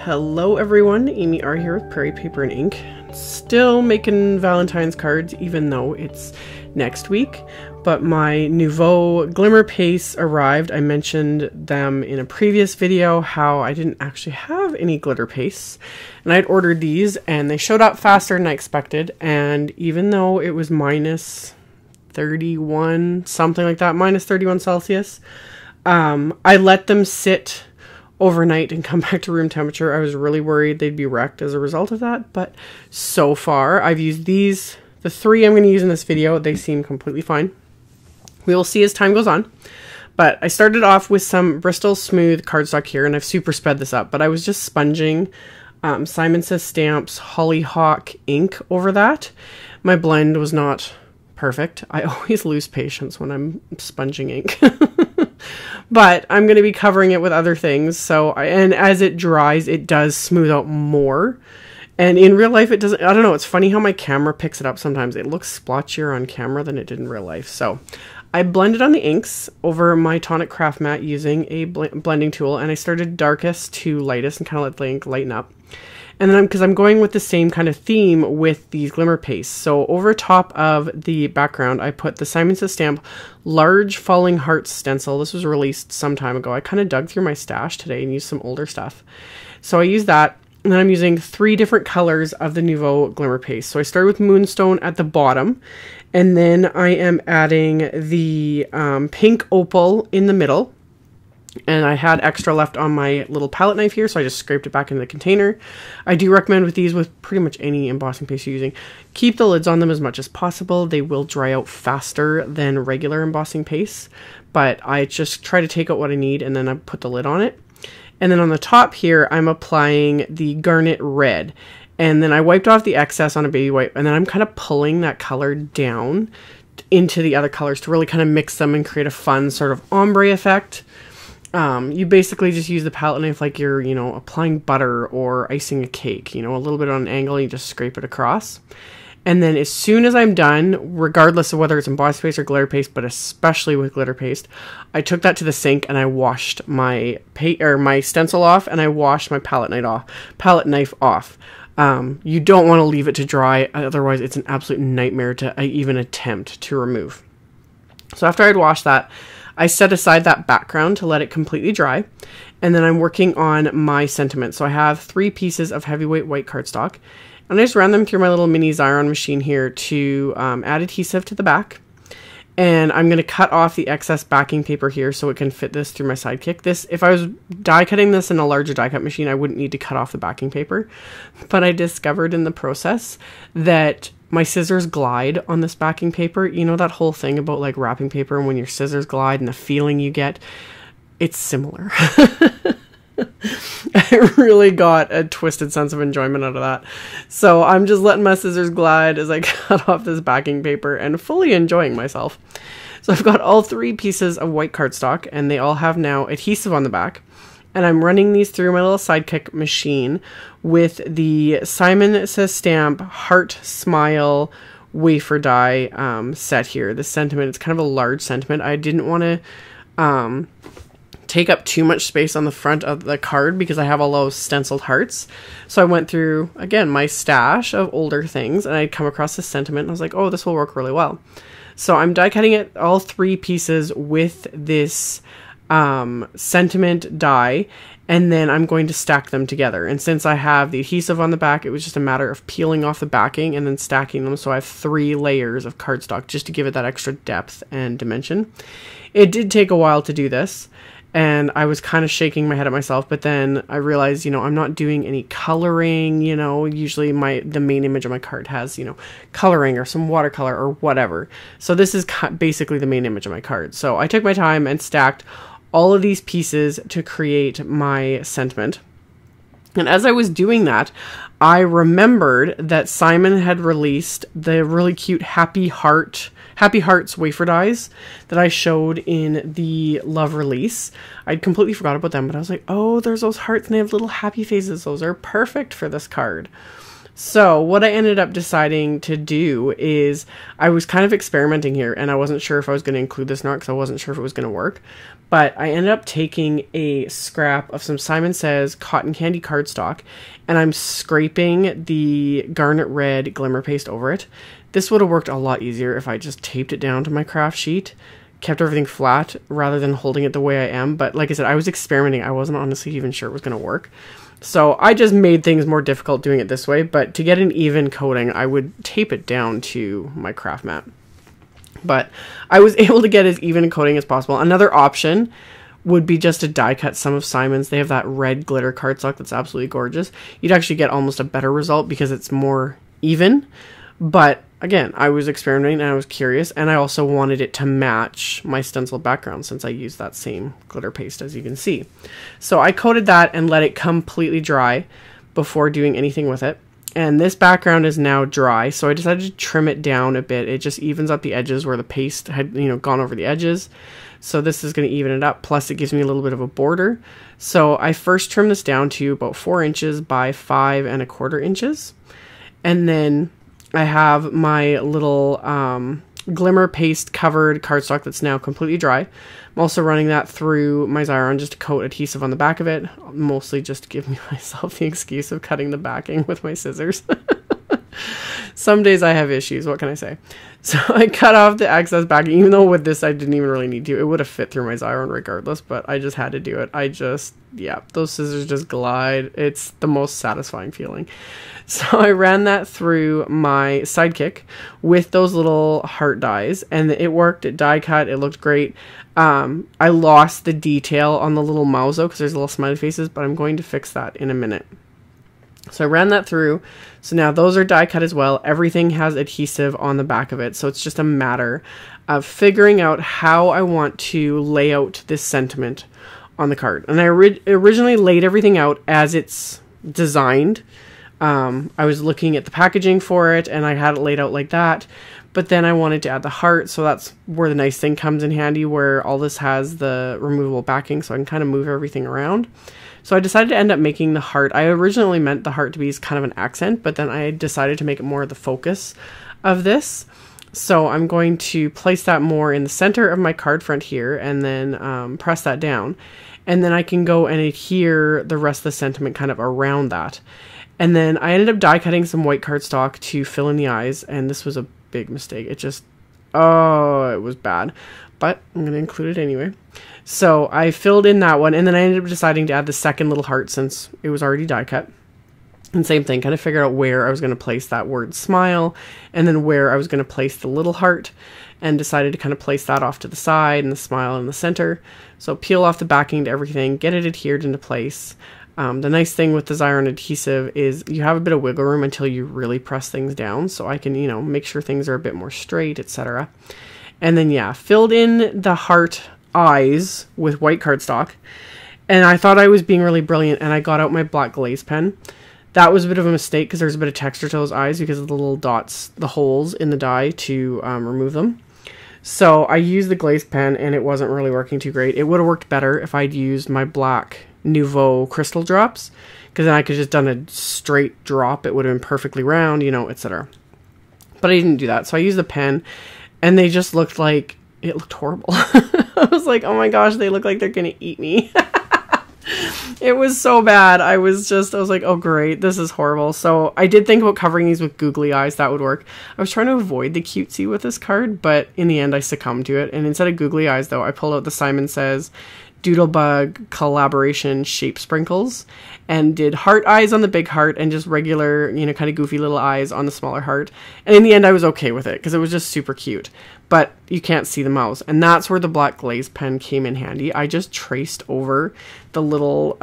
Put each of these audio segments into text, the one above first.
Hello everyone, AmyR here with Prairie Paper and Ink. Still making Valentine's cards even though it's next week, but my Nuvo Glimmer paste arrived. I mentioned them in a previous video how I didn't actually have any glitter pastes, and I'd ordered these and they showed up faster than I expected, and even though it was minus 31, something like that, minus 31 Celsius, I let them sit overnight and come back to room temperature. I was really worried they'd be wrecked as a result of that, but so far I've used these, the three I'm going to use in this video. They seem completely fine. We will see as time goes on, but I started off with some Bristol Smooth cardstock here, and I've super sped this up, but I was just sponging Simon Says Stamp's HOLLYHOCK ink over that. My blend was not perfect. I always lose patience when I'm sponging ink. But I'm going to be covering it with other things. So, and as it dries, it does smooth out more. And in real life, it doesn't, I don't know, it's funny how my camera picks it up sometimes. It looks splotchier on camera than it did in real life. So I blended on the inks over my Tonic craft mat using a blending tool. And I started darkest to lightest and kind of let the ink lighten up. And then because I'm going with the same kind of theme with these glimmer pastes. So over top of the background, I put the Simon Says Stamp Large Falling Hearts stencil. This was released some time ago. I kind of dug through my stash today and used some older stuff. So I used that. And then I'm using 3 different colors of the Nuvo glimmer paste. So I started with Moonstone at the bottom. And then I am adding the pink opal in the middle. And I had extra left on my little palette knife here, so I just scraped it back into the container. I do recommend with these, with pretty much any embossing paste you're using, keep the lids on them as much as possible. They will dry out faster than regular embossing paste, but I just try to take out what I need and then I put the lid on it. And then on the top here, I'm applying the Garnet red. And then I wiped off the excess on a baby wipe, and then I'm kind of pulling that color down into the other colors to really kind of mix them and create a fun sort of ombre effect. You basically just use the palette knife like you're, you know, applying butter or icing a cake, you know, a little bit on an angle, and you just scrape it across. And then as soon as I'm done, regardless of whether it's embossing paste or glitter paste, but especially with glitter paste, I took that to the sink and I washed my stencil off, and I washed my palette knife off. You don't want to leave it to dry, otherwise it's an absolute nightmare to even attempt to remove. So after I'd washed that, I set aside that background to let it completely dry, and then I'm working on my sentiment. So I have 3 pieces of heavyweight white cardstock, and I just ran them through my little mini Xyron machine here to add adhesive to the back. And I'm going to cut off the excess backing paper here so it can fit this through my SIDEKICK. This, if I was die cutting this in a larger die cut machine, I wouldn't need to cut off the backing paper. But I discovered in the process that my scissors glide on this backing paper. You know that whole thing about like wrapping paper and when your scissors glide and the feeling you get? It's similar. I really got a twisted sense of enjoyment out of that. So I'm just letting my scissors glide as I cut off this backing paper and fully enjoying myself. So I've got all 3 pieces of white cardstock, and they all have now adhesive on the back. And I'm running these through my little SIDEKICK machine with the Simon Says Stamp Heart Smile Wafer die set here. The sentiment, it's kind of a large sentiment. I didn't want to take up too much space on the front of the card because I have all those stenciled hearts. So I went through, again, my stash of older things, and I'd come across this sentiment, and I was like, oh, this will work really well. So I'm die cutting it, all 3 pieces with this sentiment die, and then I'm going to stack them together. And since I have the adhesive on the back, it was just a matter of peeling off the backing and then stacking them. So I have 3 layers of cardstock just to give it that extra depth and dimension. It did take a while to do this, and I was kind of shaking my head at myself, but then I realized, you know, I'm not doing any coloring, you know, usually the main image of my card has, you know, coloring or some watercolor or whatever. So this is basically the main image of my card. So I took my time and stacked all of these pieces to create my sentiment. And as I was doing that, I remembered that Simon had released the really cute Happy Hearts wafer dies that I showed in the Love release. I'd completely forgot about them, but I was like, oh, there's those hearts and they have little happy faces. Those are perfect for this card. So what I ended up deciding to do is I was kind of experimenting here, and I wasn't sure if I was going to include this or not because I wasn't sure if it was going to work. But I ended up taking a scrap of some Simon Says cotton candy cardstock, and I'm scraping the garnet red glimmer paste over it. This would have worked a lot easier if I just taped it down to my craft sheet, kept everything flat rather than holding it the way I am. But like I said, I was experimenting. I wasn't honestly even sure it was going to work. So I just made things more difficult doing it this way, but to get an even coating, I would tape it down to my craft mat. But I was able to get as even a coating as possible. Another option would be just to die cut some of Simon's. They have that red glitter cardstock that's absolutely gorgeous. You'd actually get almost a better result because it's more even. But again, I was experimenting and I was curious, and I also wanted it to match my stencil background since I used that same glitter paste, as you can see. So I coated that and let it completely dry before doing anything with it. And this background is now dry, so I decided to trim it down a bit. It just evens up the edges where the paste had, gone over the edges. So this is going to even it up, plus it gives me a little bit of a border. So I first trimmed this down to about 4 inches by 5 1/4 inches. And then I have my little glimmer paste covered cardstock that's now completely dry. I'm also running that through my Xyron just to coat adhesive on the back of it, mostly just to give myself the excuse of cutting the backing with my scissors. Some days I have issues, what can I say? So I cut off the excess backing, even though with this I didn't even really need to. It would have fit through my Xyron regardless, but I just had to do it. Yeah, those scissors just glide. It's the most satisfying feeling. So I ran that through my Sidekick with those little heart dies, and it worked. It die cut. It looked great. I lost the detail on the little mouths though, because there's little smiley faces, but I'm going to fix that in a minute. So I ran that through. So now those are die cut as well. Everything has adhesive on the back of it. So it's just a matter of figuring out how I want to lay out this sentiment on the card. And I originally laid everything out as it's designed. I was looking at the packaging for it and I had it laid out like that. But then I wanted to add the heart. So that's where the nice thing comes in handy, where all this has the removable backing. So I can kind of move everything around. So I decided to end up making the heart. I originally meant the heart to be kind of an accent, but then I decided to make it more the focus of this. So I'm going to place that more in the center of my card front here and then press that down. And then I can go and adhere the rest of the sentiment kind of around that. And then I ended up die cutting some white cardstock to fill in the eyes. And this was a big mistake. It was bad. But I'm going to include it anyway. So I filled in that one, and then I ended up deciding to add the second little heart since it was already die cut. And same thing, kind of figured out where I was going to place that word smile, and then where I was going to place the little heart, and decided to kind of place that off to the side, and the smile in the center. So peel off the backing to everything, get it adhered into place. The nice thing with the Xyron adhesive is you have a bit of wiggle room until you really press things down, so I can, make sure things are a bit more straight, etc. And then, yeah, filled in the heart eyes with white cardstock, and I thought I was being really brilliant, and I got out my black glaze pen. That was a bit of a mistake because there's a bit of texture to those eyes because of the little dots, the holes in the die to remove them. So I used the glaze pen and it wasn't really working too great. It would have worked better if I'd used my black Nuvo crystal drops, because then I could just done a straight drop. It would have been perfectly round, etc. But I didn't do that, so I used the pen, and they just looked like, it looked horrible. I was like, oh my gosh, they look like they're gonna eat me. It was so bad. I was like, oh great, this is horrible. So I did think about covering these with googly eyes. That would work. I was trying to avoid the cutesy with this card, but in the end I succumbed to it. And instead of googly eyes though, I pulled out the Simon Says Doodlebug collaboration shape sprinkles and did heart eyes on the big heart and just regular, kind of goofy little eyes on the smaller heart. And in the end I was okay with it because it was just super cute, but you can't see the mouths. And that's where the black glaze pen came in handy. I just traced over the little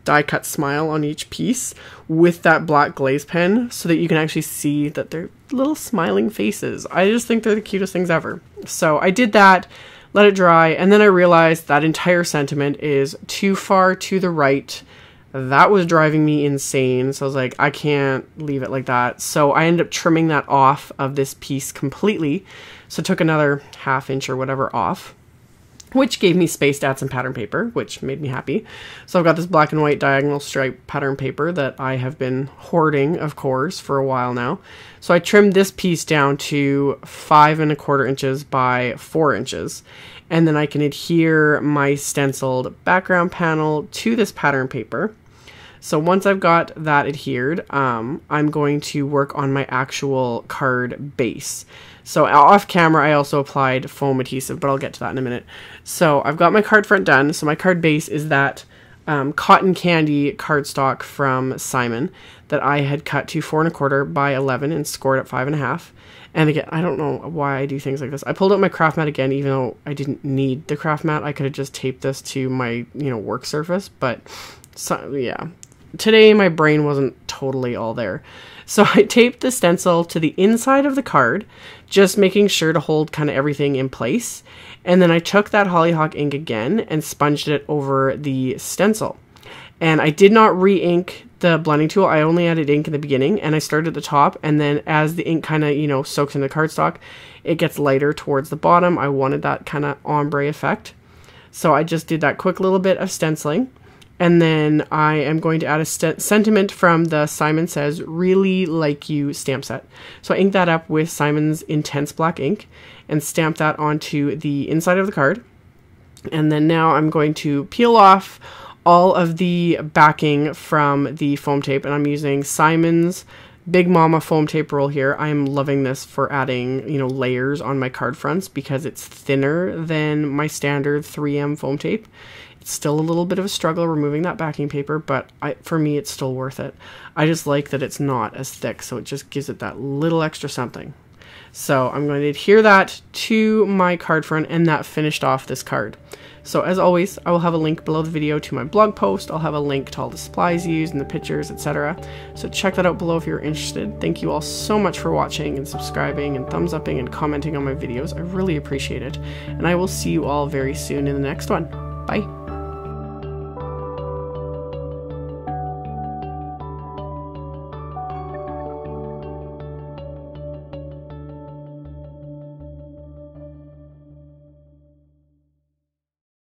die cut smile on each piece with that black glaze pen so that you can actually see that they're little smiling faces. I just think they're the cutest things ever. So I did that, let it dry, and then I realized that entire sentiment is too far to the right. That was driving me insane. So I was like, I can't leave it like that. So I ended up trimming that off of this piece completely. So I took another 1/2 inch or whatever off. which gave me space to add some pattern paper, which made me happy. So I've got this black and white diagonal stripe pattern paper that I have been hoarding, of course, for a while now. So I trimmed this piece down to 5 1/4 inches by 4 inches. And then I can adhere my stenciled background panel to this pattern paper. So once I've got that adhered, I'm going to work on my actual card base. So off camera, I also applied foam adhesive, but I'll get to that in a minute. So I've got my card front done. So my card base is that cotton candy cardstock from Simon that I had cut to 4 1/4 by 11 and scored at 5 1/2. And again, I don't know why I do things like this. I pulled out my craft mat again, even though I didn't need the craft mat. I could have just taped this to my, work surface. But so, yeah, today my brain wasn't totally all there. So I taped the stencil to the inside of the card, just making sure to hold kind of everything in place. And then I took that HOLLYHOCK ink again and sponged it over the stencil. And I did not re-ink the blending tool. I only added ink in the beginning, and I started at the top, and then as the ink kind of, soaks into the cardstock, it gets lighter towards the bottom. I wanted that kind of ombre effect. So I just did that quick little bit of stenciling. And then I am going to add a sentiment from the Simon Says Really Like You stamp set. So I inked that up with Simon's Intense Black ink and stamped that onto the inside of the card. And then now I'm going to peel off all of the backing from the foam tape, and I'm using Simon's Big Mama foam tape roll here. I'm loving this for adding, layers on my card fronts because it's thinner than my standard 3M foam tape. It's still a little bit of a struggle removing that backing paper, but for me, it's still worth it. I just like that it's not as thick, so it just gives it that little extra something. So I'm going to adhere that to my card front, and that finished off this card. So as always, I will have a link below the video to my blog post. I'll have a link to all the supplies used and the pictures, etc. So check that out below if you're interested. Thank you all so much for watching and subscribing and thumbs upping and commenting on my videos. I really appreciate it. And I will see you all very soon in the next one. Bye.